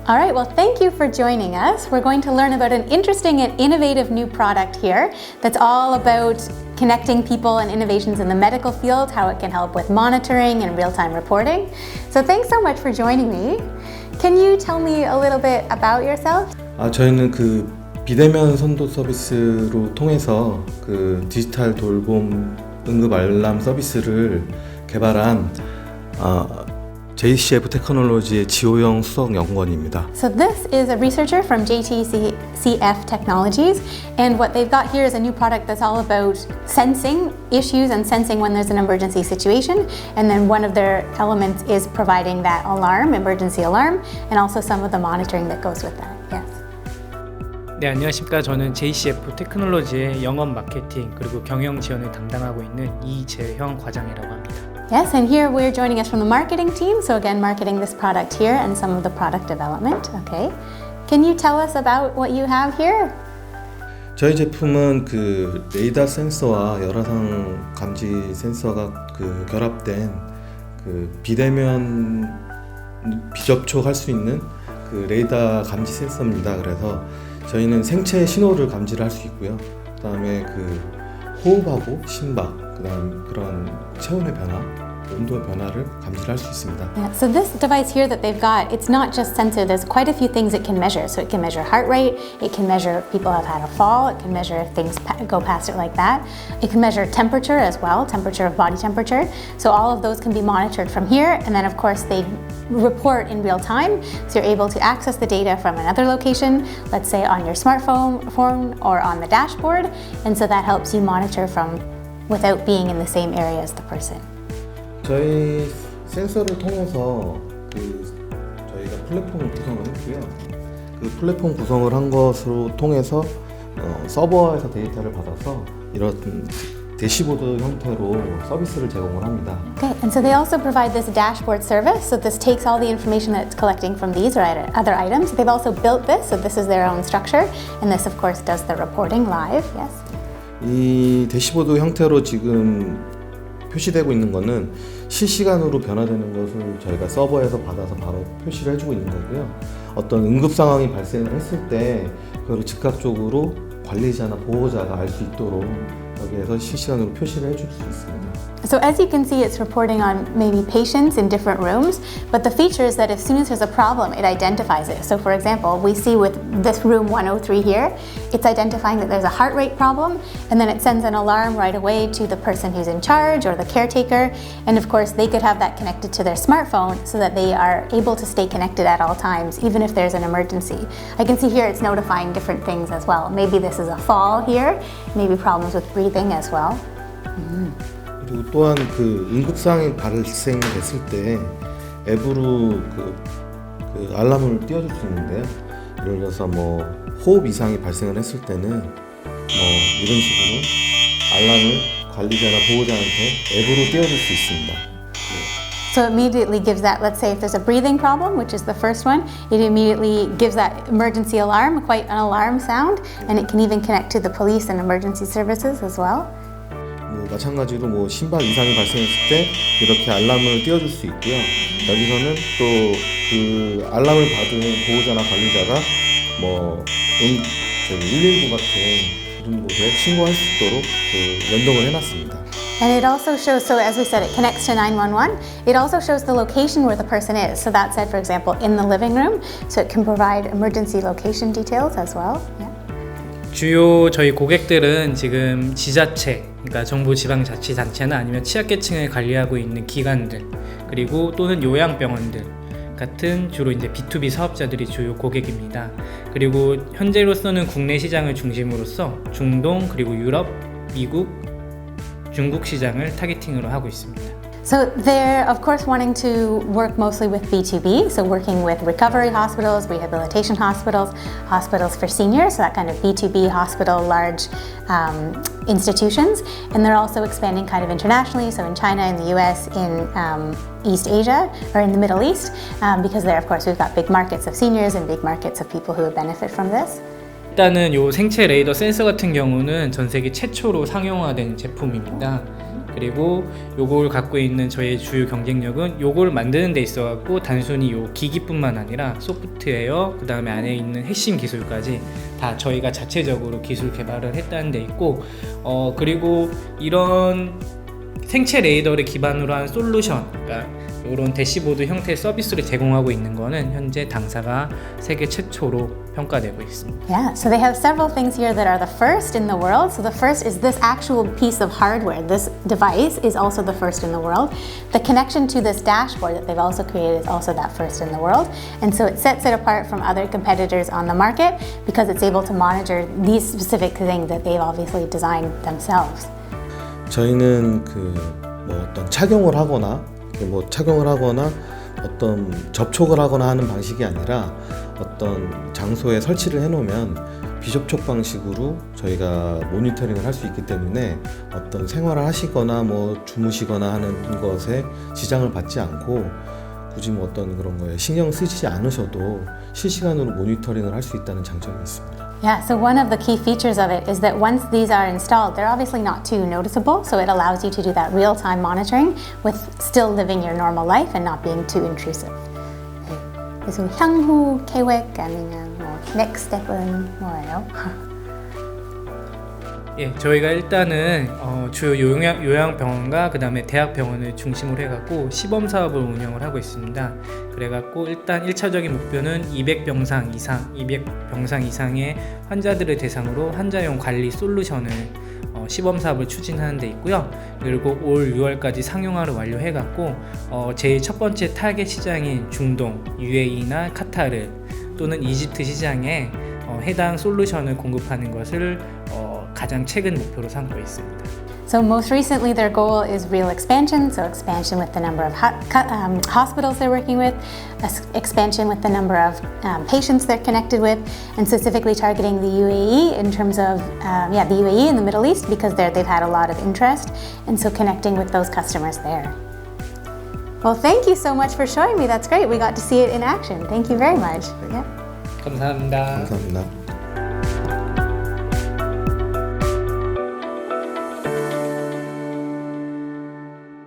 All right, well, thank you for joining us. We're going to learn about an interesting and innovative new product here that's all about connecting people and innovations in the medical field, how it can help with monitoring and real-time reporting. So thanks so much for joining me. Can you tell me a little bit about yourself? 저희는 그 비대면 선도 서비스로 통해서 그 디지털 돌봄 응급 알람 서비스를 개발한 JCF 테크놀로지의 지호영 수석 연구원입니다. So this is a researcher from JTCF Technologies, and what they've got here is a new product that's all about sensing issues and sensing when there's an emergency situation, and then one of their elements is providing that alarm, emergency alarm, and also some of the monitoring that goes with that. Yes. 네, 안녕하십니까. 저는 JCF 테크놀로지의 영업 마케팅 그리고 경영 지원을 담당하고 있는 이재형 과장이라고 합니다. Yes, and here we're joining us from the marketing team. So again, marketing this product here and some of the product development. Okay. Can you tell us about what you have here? 저희 제품은 그 레이더 센서와 열화상 감지 센서가 그 결합된 그 비대면 비접촉할 수 있는 그 레이더 감지 센서입니다. 그래서 저희는 생체 신호를 감지를 할 수 있고요. 그다음에 그 호흡하고 심박, 그다음 그런 체온의 변화, 온도의 변화를 감지를 할 수 있습니다. Yeah, so this device here that they've got, it's not just sensor, there's quite a few things it can measure. So it can measure heart rate, it can measure if people have had a fall, it can measure if things go past it like that. It can measure temperature as well, temperature of body temperature. So all of those can be monitored from here, and then of course they report in real time. So you're able to access the data from another location, let's say on your smartphone or on the dashboard, and so that helps you monitor from without being in the same area as the person. 저희 센서를 통해서 그 저희가 플랫폼을 구성을 했고요. 그 플랫폼 구성을 한 것으로 통해서 서버에서 데이터를 받아서 이런 대시보드 형태로 서비스를 제공을 합니다. Okay, and so they also provide this dashboard service. So this takes all the information that it's collecting from these or other items. They've also built this, so this is their own structure, and this of course does the reporting live. Yes. 이 대시보드 형태로 지금 표시되고 있는 거는 실시간으로 변화되는 것을 저희가 서버에서 받아서 바로 표시를 해주고 있는 거고요. 어떤 응급 상황이 발생을 했을 때 그걸 즉각적으로 관리자나 보호자가 알 수 있도록 여기에서 실시간으로 표시를 해줄 수 있습니다. So as you can see, it's reporting on maybe patients in different rooms, but the feature is that as soon as there's a problem, it identifies it. So for example, we see with this room 103 here, it's identifying that there's a heart rate problem, and then it sends an alarm right away to the person who's in charge or the caretaker. And of course, they could have that connected to their smartphone so that they are able to stay connected at all times, even if there's an emergency. I can see here it's notifying different things as well. Maybe this is a fall here, maybe problems with breathing as well. 그리고 또한 그 응급 상황이 발생됐을 때 앱으로 그 알람을 띄워줄 수 있는데요. 예를 들어서 뭐 호흡 이상이 발생을 했을 때는 이런 식으로 알람을 관리자나 보호자한테 앱으로 띄워줄 수 있습니다. So it immediately gives that, let's say if there's a breathing problem, which is the first one, it immediately gives that emergency alarm, quite an alarm sound, and it can even connect to the police and emergency services as well. 마찬가지로 뭐 심박 이상이 발생했을 때 이렇게 알람을 띄워줄 수 있고요. 여기서는 또 그 알람을 받은 보호자나 관리자가 119 같은 이런 곳에 신고할 수 있도록 연동을 해놨습니다. And it also shows, so as we said, it connects to 911. It also shows the location where the person is. So that said, for example, in the living room, so it can provide emergency location details as well. Yeah. 주요 저희 고객들은 지금 지자체, 그러니까 정부 지방자치단체나 아니면 취약계층을 관리하고 있는 기관들, 그리고 또는 요양병원들 같은 주로 이제 B2B 사업자들이 주요 고객입니다. 그리고 현재로서는 국내 시장을 중심으로써 중동 그리고 유럽, 미국, 중국 시장을 타겟팅으로 하고 있습니다. So they're, of course, wanting to work mostly with B2B, so working with recovery hospitals, rehabilitation hospitals, hospitals for seniors, so that kind of B2B hospital, large institutions. And they're also expanding kind of internationally, so in China, in the US, in East Asia, or in the Middle East, because there, of course, we've got big markets of seniors and big markets of people who would benefit from this. 일단은 요 생체 레이더 센서 같은 경우는 전 세계 최초로 상용화된 제품입니다. 그리고 요걸 갖고 있는 저희의 주요 경쟁력은 요걸 만드는 데 있어 갖고 단순히 요 기기뿐만 아니라 소프트웨어 그 다음에 안에 있는 핵심 기술까지 다 저희가 자체적으로 기술 개발을 했다는 데 있고 그리고 이런 생체 레이더를 기반으로 한 솔루션, 그러니까 이런 대시보드 형태의 서비스를 제공하고 있는 거는 현재 당사가 세계 최초로 평가되고 있습니다. Yeah, so they have several things here that are the first in the world. So the first is this actual piece of hardware. This device is also the first in the world. The connection to this dashboard that they've also created is also that first in the world. And so it sets it apart from other competitors on the market because it's able to monitor these specific things that they've obviously designed themselves. 저희는 뭐 어떤 착용을 하거나 어떤 접촉을 하거나 하는 방식이 아니라 어떤 장소에 설치를 해놓으면 비접촉 방식으로 저희가 모니터링을 할 수 있기 때문에 어떤 생활을 하시거나 뭐 주무시거나 하는 것에 지장을 받지 않고 굳이 뭐 어떤 그런 거에 신경 쓰시지 않으셔도 실시간으로 모니터링을 할 수 있다는 장점이 있습니다. Yeah, so one of the key features of it is that once these are installed, they're obviously not too noticeable, so it allows you to do that real-time monitoring with still living your normal life and not being too intrusive. 네. 그래서 향후 계획 아니면 뭐 next step은 뭐예요? 예, 저희가 일단은 주요 요양병원과 그 다음에 대학병원을 중심으로 해갖고 시범사업을 운영을 하고 있습니다. 그래갖고 일단 1차적인 목표는 200병상 이상의 환자들을 대상으로 환자용 관리 솔루션을 시범사업을 추진하는 데 있고요. 그리고 올 6월까지 상용화를 완료해갖고 제일 첫 번째 타겟 시장인 중동, UAE나 카타르 또는 이집트 시장에 해당 솔루션을 공급하는 것을 가장 최근 목표로 삼고 있습니다. So most recently their goal is real expansion, so expansion with the number of hospitals they're working with, expansion with the number of patients they're connected with, and specifically targeting the UAE in terms of the UAE in the Middle East because they've had a lot of interest, and so connecting with those customers there. Well, thank you so much for showing me. That's great. We got to see it in action. Thank you very much. Yeah. 감사합니다. 감사합니다.